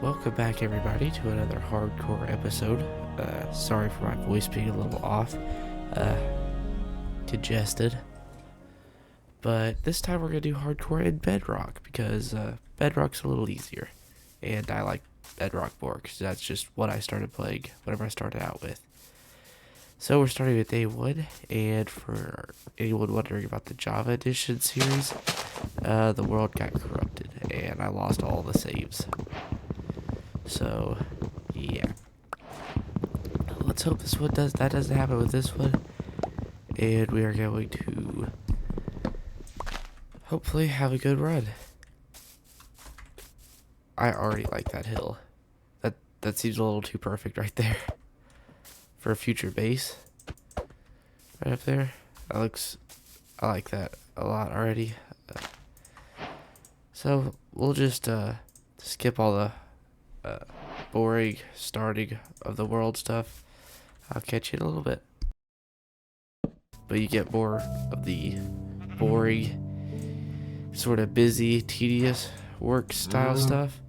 Welcome back, everybody, to another hardcore episode. Sorry for my voice being a little off, congested. But this time we're going to do hardcore in Bedrock, because Bedrock's a little easier. And I like Bedrock more, because that's just what I started playing, whatever I started out with. So we're starting with day 1, and for anyone wondering about the Java Edition series, the world got corrupted, and I lost all the saves. So, yeah. Let's hope that doesn't happen with this one. And we are going to hopefully have a good run. I already like that hill. That seems a little too perfect right there. For a future base. Right up there. I like that a lot already. So, we'll just skip all the boring starting of the world stuff. I'll catch you in a little bit. But you get more of the boring, sort of busy, tedious work style stuff?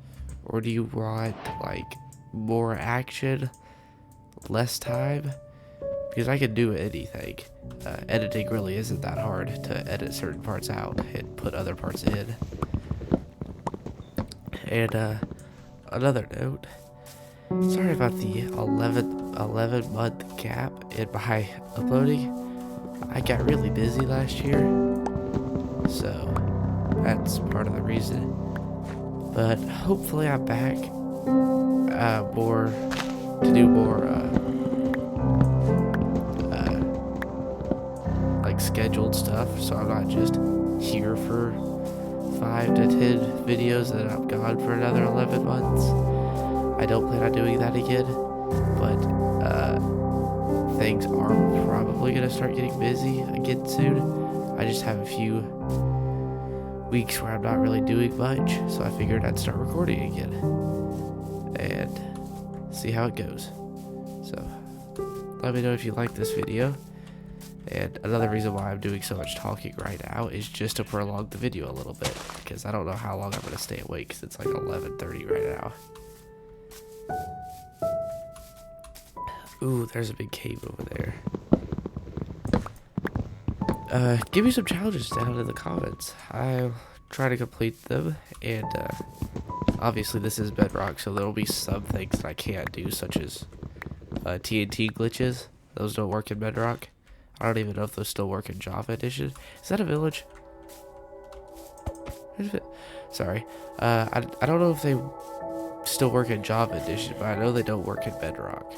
Or do you want, like, more action, less time? Because I can do anything. Editing really isn't that hard to edit certain parts out and put other parts in. And, another note, sorry about the 11-month gap in my uploading. I got really busy last year, so that's part of the reason. But hopefully I'm back to do more like scheduled stuff, so I'm not just here for 5 to 10 videos and then I'm gone for another 11 months. I don't plan on doing that again, but things are probably going to start getting busy again soon. I just have a few weeks where I'm not really doing much, so I figured I'd start recording again and see how it goes. So let me know if you like this video. And another reason why I'm doing so much talking right now is just to prolong the video a little bit, because I don't know how long I'm going to stay awake, because it's like 11:30 right now. Ooh, there's a big cave over there. Give me some challenges down in the comments. I'll try to complete them, and obviously this is Bedrock, so there'll be some things that I can't do, such as TNT glitches. Those don't work in Bedrock. I don't even know if those still work in Java Edition. Is that a village? Sorry. I don't know if they still work in Java Edition, but I know they don't work in Bedrock.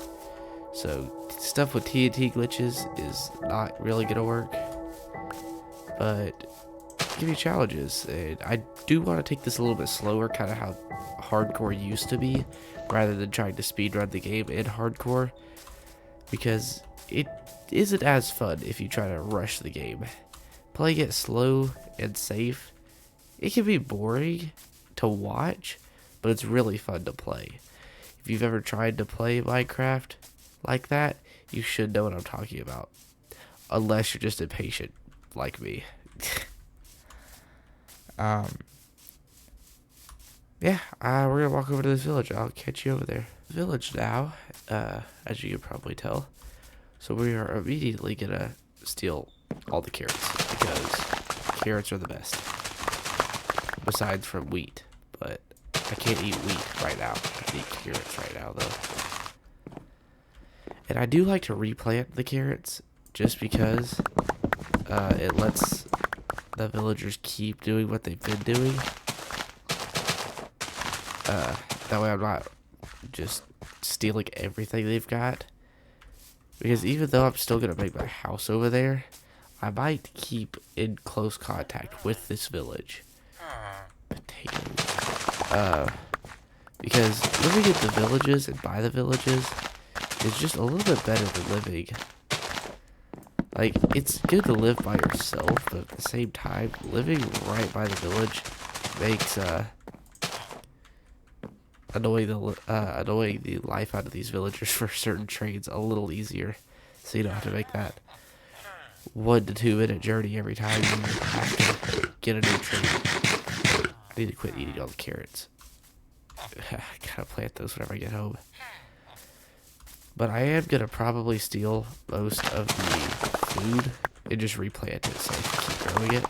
So, stuff with TNT glitches is not really going to work. But, give you challenges. And I do want to take this a little bit slower, kind of how hardcore used to be, rather than trying to speedrun the game in hardcore. Because it isn't as fun if you try to rush the game. Playing it slow and safe, it can be boring to watch, but it's really fun to play. If you've ever tried to play Minecraft like that, you should know what I'm talking about. Unless you're just impatient, like me. Yeah, we're gonna walk over to this village. I'll catch you over there. Village now, as you can probably tell. So we are immediately gonna steal all the carrots, because carrots are the best. Besides from wheat, but I can't eat wheat right now. I can eat carrots right now, though. And I do like to replant the carrots, just because it lets the villagers keep doing what they've been doing. That way I'm not just stealing everything they've got. Because even though I'm still going to make my house over there, I might keep in close contact with this village. Potatoes. Because living in the villages and by the villages is just a little bit better than living. Like, it's good to live by yourself, but at the same time, living right by the village makes, annoying the life out of these villagers for certain trades a little easier, so you don't have to make that 1 to 2 minute journey every time you have to get a new trade. I need to quit eating all the carrots. I gotta plant those whenever I get home. But I am gonna probably steal most of the food and just replant it so I can keep growing it.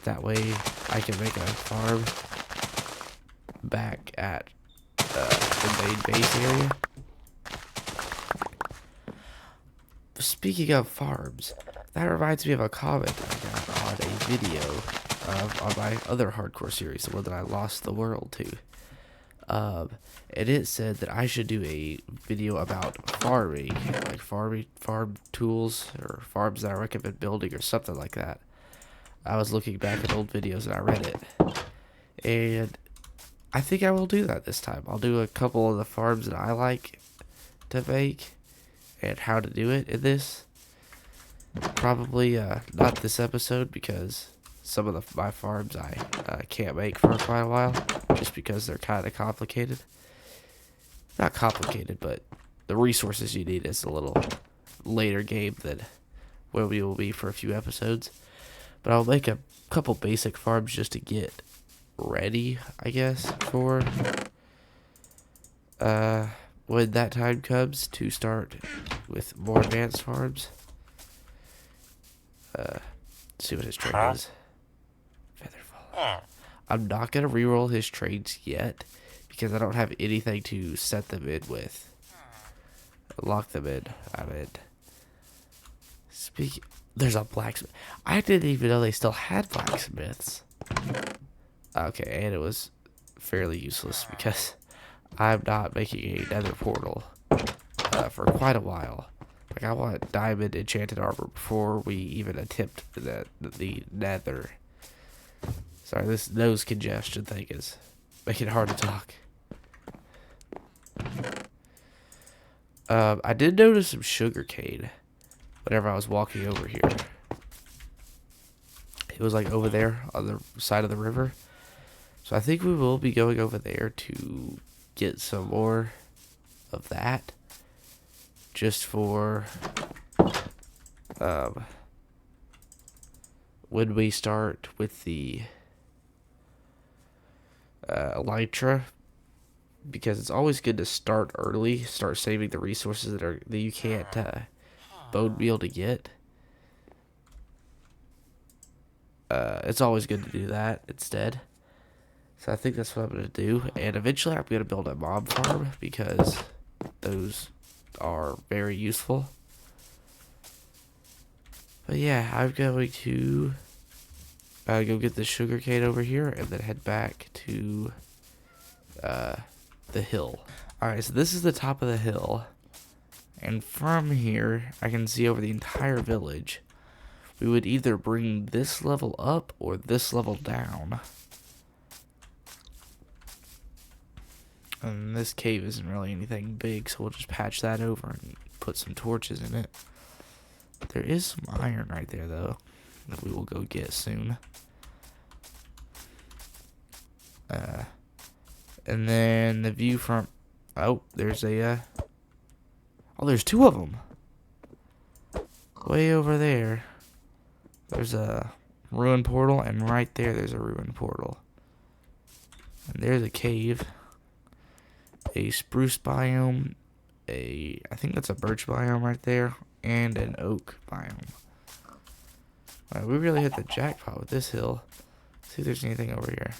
That way I can make a farm back at the main base area. Speaking of farms, that reminds me of a comment I got on a video on my other hardcore series, the one that I lost the world to. And it said that I should do a video about farming, like farm tools or farms that I recommend building or something like that. I was looking back at old videos and I read it, and I think I will do that this time. I'll do a couple of the farms that I like to make and how to do it in this. Probably not this episode because some of my farms I can't make for quite a while just because they're kind of complicated. Not complicated, but the resources you need is a little later game than where we will be for a few episodes. But I'll make a couple basic farms just to get ready, I guess, for when that time comes to start with more advanced farms. See what his trade is. Featherfall. I'm not gonna reroll his trades yet because I don't have anything to set them in with. Lock them in. I mean, there's a blacksmith. I didn't even know they still had blacksmiths. Okay, and it was fairly useless because I'm not making a nether portal for quite a while. Like, I want diamond enchanted armor before we even attempt the nether. Sorry, this nose congestion thing is making it hard to talk. I did notice some sugarcane whenever I was walking over here. It was like over there on the side of the river. So I think we will be going over there to get some more of that. Just for when we start with the elytra, because it's always good to start early, start saving the resources that you can't bone meal to get. It's always good to do that instead. So I think that's what I'm gonna do, and eventually I'm gonna build a mob farm because those are very useful. But yeah, I'm going to go get the sugarcane over here and then head back to the hill. Alright, so this is the top of the hill, and from here I can see over the entire village. We would either bring this level up or this level down. And this cave isn't really anything big, so we'll just patch that over and put some torches in it. There is some iron right there, though, that we will go get soon. And then the view from... Oh, there's a... Oh, there's two of them. Way over there. There's a ruin portal, and right there there's a ruin portal. And there's a cave. A spruce biome, I think that's a birch biome right there, and an oak biome. Alright, we really hit the jackpot with this hill. Let's see if there's anything over here.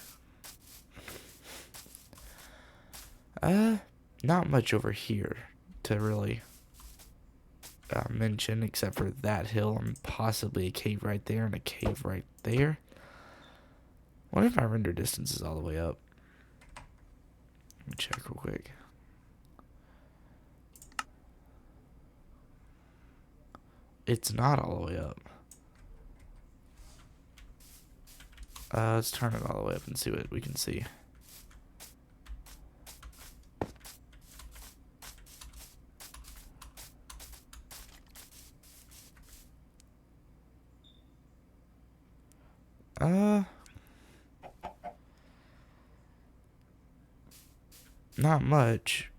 Not much over here to really mention, except for that hill and possibly a cave right there and a cave right there. I wonder if my render distance is all the way up. Let me check real quick. It's not all the way up. Let's turn it all the way up and see what we can see. Not much.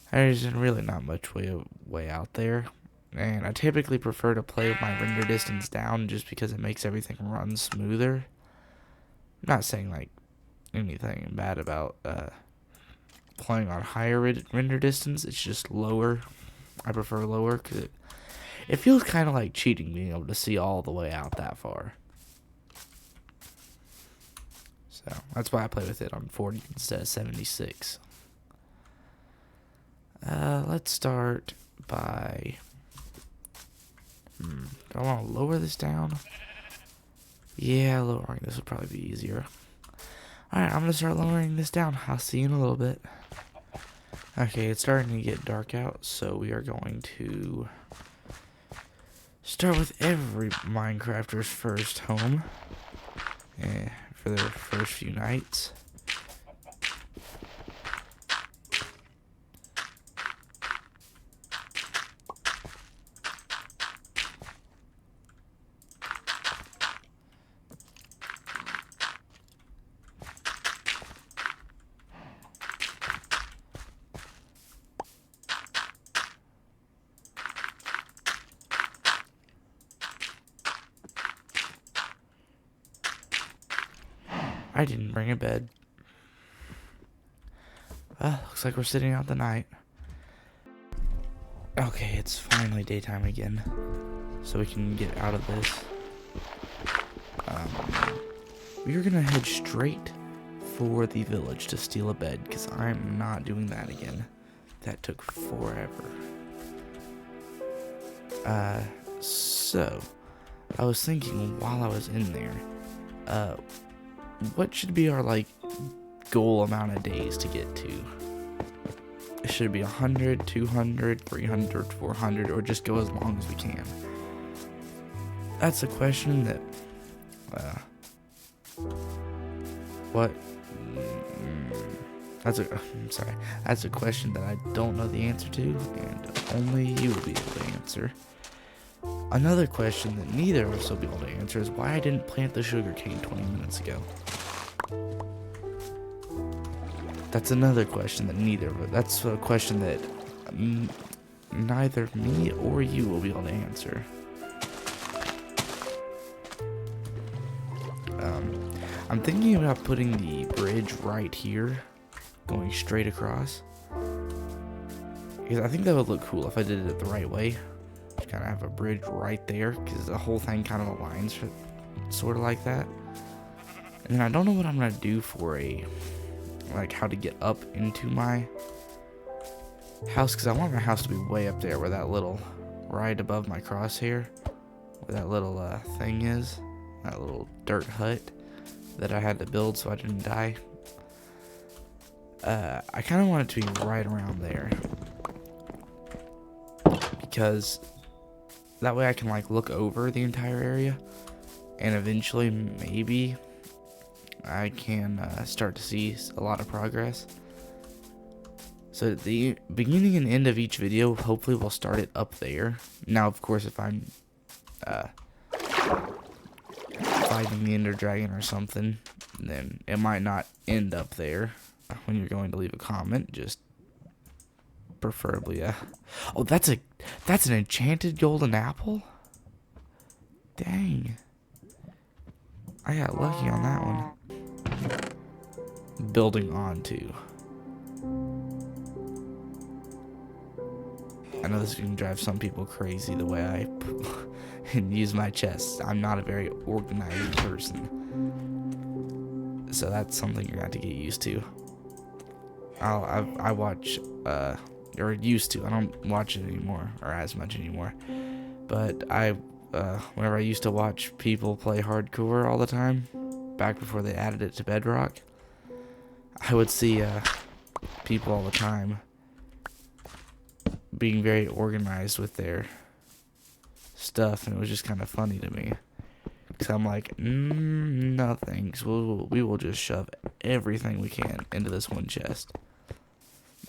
There's really not much way out there. And I typically prefer to play with my render distance down just because it makes everything run smoother. not saying like anything bad about playing on higher render distance. It's just lower. I prefer lower because it feels kind of like cheating being able to see all the way out that far. So that's why I play with it on 40 instead of 76. Let's start by... do I want to lower this down? Yeah, lowering this would probably be easier. Alright, I'm going to start lowering this down. I'll see you in a little bit. Okay, it's starting to get dark out, so we are going to start with every Minecrafter's first home for their first few nights. I didn't bring a bed. Looks like we're sitting out the night. Okay, it's finally daytime again, so we can get out of this. We are gonna head straight for the village to steal a bed, because I'm not doing that again. That took forever. So, I was thinking while I was in there, what should be our, like, goal amount of days to get to? Should it be 100, 200, 300, 400, or just go as long as we can? That's a question that, that's a question that I don't know the answer to, and only you will be able to answer. Another question that neither of us will be able to answer is why I didn't plant the sugarcane 20 minutes ago. That's another question that that's a question that neither me or you will be able to answer. I'm thinking about putting the bridge right here, going straight across. Because I think that would look cool if I did it the right way. Just kind of have a bridge right there, because the whole thing kind of aligns sort of like that. And then I don't know what I'm going to do for like how to get up into my house, because I want my house to be way up there where that little, right above my crosshair, where that little thing is, that little dirt hut that I had to build so I didn't die. I kind of want it to be right around there, because that way I can like look over the entire area, and eventually maybe I can start to see a lot of progress. So at the beginning and end of each video, hopefully we'll start it up there. Now, of course, if I'm fighting the Ender Dragon or something, then it might not end up there. When you're going to leave a comment, just preferably oh, that's an enchanted golden apple? Dang. I got lucky on that one. Building onto. I know this can drive some people crazy the way I use my chest. I'm not a very organized person, so that's something you're gonna have to get used to. I watch or used to. I don't watch it anymore or as much anymore. But whenever I used to watch people play hardcore all the time, back before they added it to Bedrock, I would see people all the time being very organized with their stuff, and it was just kind of funny to me. Because I'm like, no thanks. We will just shove everything we can into this one chest.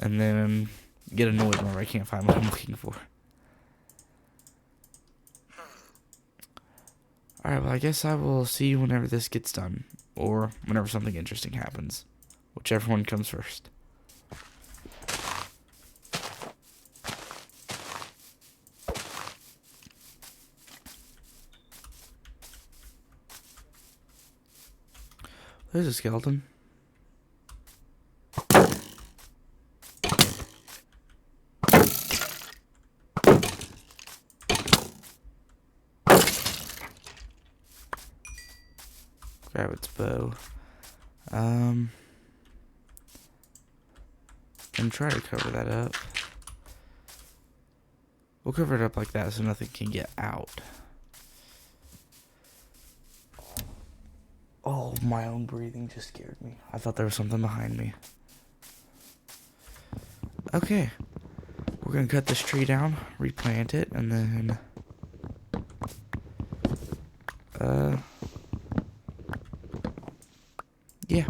And then get annoyed whenever I can't find what I'm looking for. Alright, well, I guess I will see you whenever this gets done. Or whenever something interesting happens. Whichever one comes first. There's a skeleton. Grab its bow. And try to cover that up. We'll cover it up like that so nothing can get out. Oh, my own breathing just scared me. I thought there was something behind me. Okay. We're gonna cut this tree down, replant it, and then... yeah.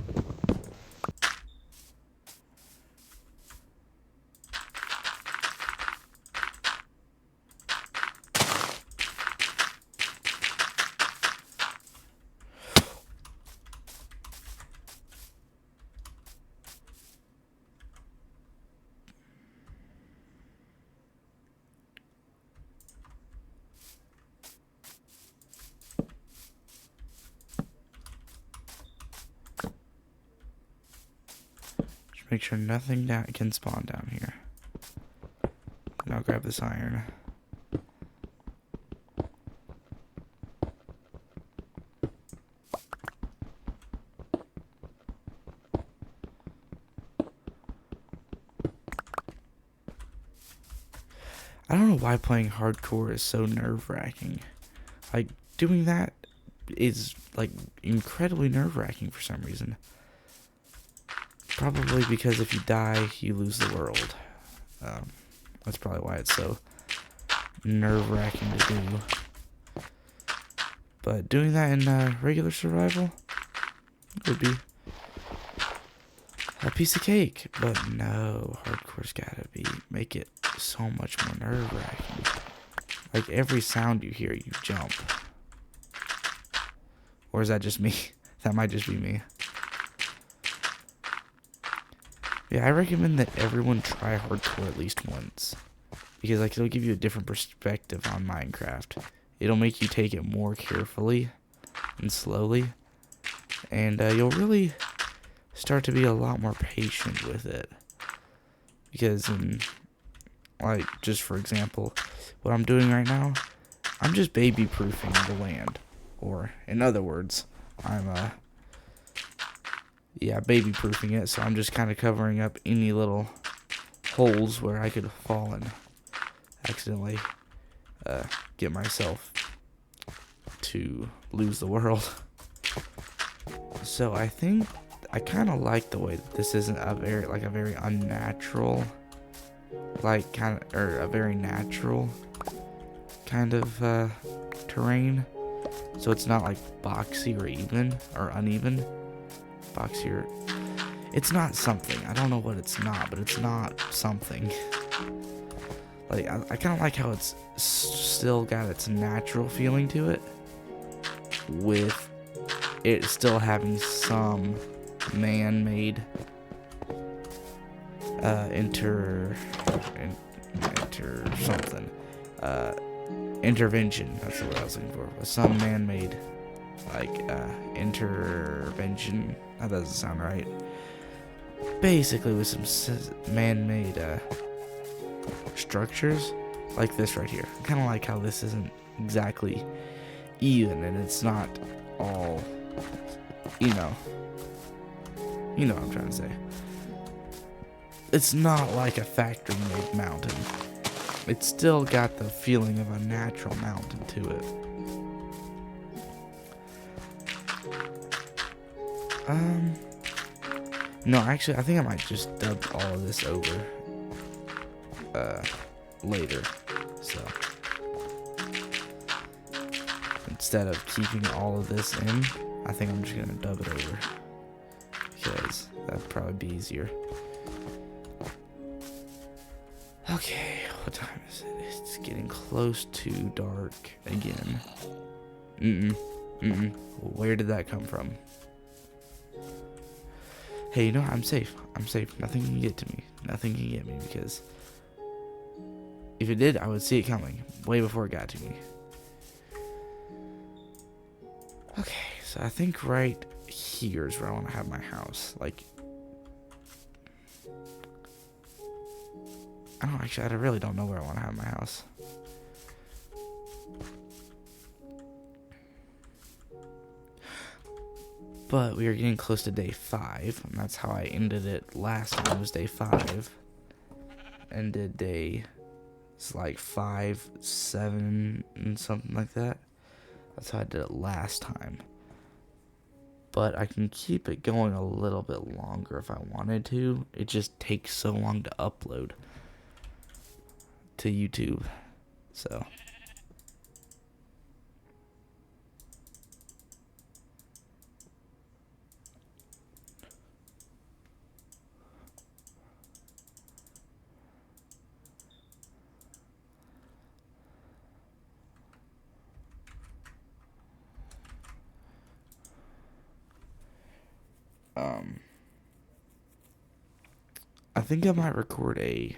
Make sure nothing can spawn down here. And I'll grab this iron. I don't know why playing hardcore is so nerve-wracking. Like, doing that is, like, incredibly nerve-wracking for some reason. Probably because if you die, you lose the world. That's probably why it's so nerve-wracking to do. But doing that in regular survival would be a piece of cake. But no, hardcore's gotta make it so much more nerve-wracking. Like every sound you hear, you jump. Or is that just me? That might just be me. Yeah, I recommend that everyone try hardcore at least once. Because like it'll give you a different perspective on Minecraft. It'll make you take it more carefully and slowly. And you'll really start to be a lot more patient with it. Because like, just for example, what I'm doing right now, I'm just baby-proofing the land. Or, in other words, I'm baby-proofing it, so I'm just kind of covering up any little holes where I could fall and accidentally get myself to lose the world. So I think I kind of like the way that this isn't a very unnatural, a very natural kind of terrain. So it's not like boxy or even or uneven. Boxier. It's not something. I don't know what it's not, but it's not something. Like I kind of like how it's still got its natural feeling to it, with it still having some man-made intervention. That's the word I was looking for. Some man-made intervention. That doesn't sound right. Basically, with some man-made structures like this right here. I kind of like how this isn't exactly even, and it's not all, you know what I'm trying to say. It's not like a factory-made mountain. It's still got the feeling of a natural mountain to it. No, actually, I think I might just dub all of this over later. So instead of keeping all of this in, I think I'm just gonna dub it over because that'd probably be easier. Okay, what time is it? It's getting close to dark again. Where did that come from? Hey, you know, I'm safe. I'm safe. Nothing can get to me. Nothing can get me, because if it did, I would see it coming way before it got to me. Okay, so I think right here's where I want to have my house. Like, I really don't know where I want to have my house. But we are getting close to day 5, and that's how I ended it last time. It was day 5. Ended day, it's like 5, 7, and something like that. That's how I did it last time. But I can keep it going a little bit longer if I wanted to. It just takes so long to upload to YouTube. So I think I might record a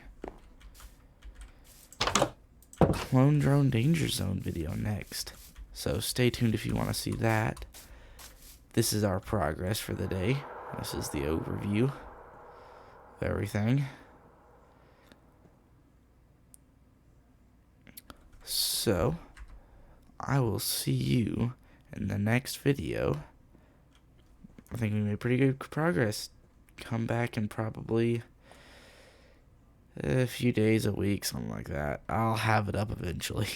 Clone Drone Danger Zone video next. So stay tuned if you want to see that. This is our progress for the day. This is the overview of everything. So, I will see you in the next video. I think we made pretty good progress. Come back in probably a few days, a week, something like that. I'll have it up eventually.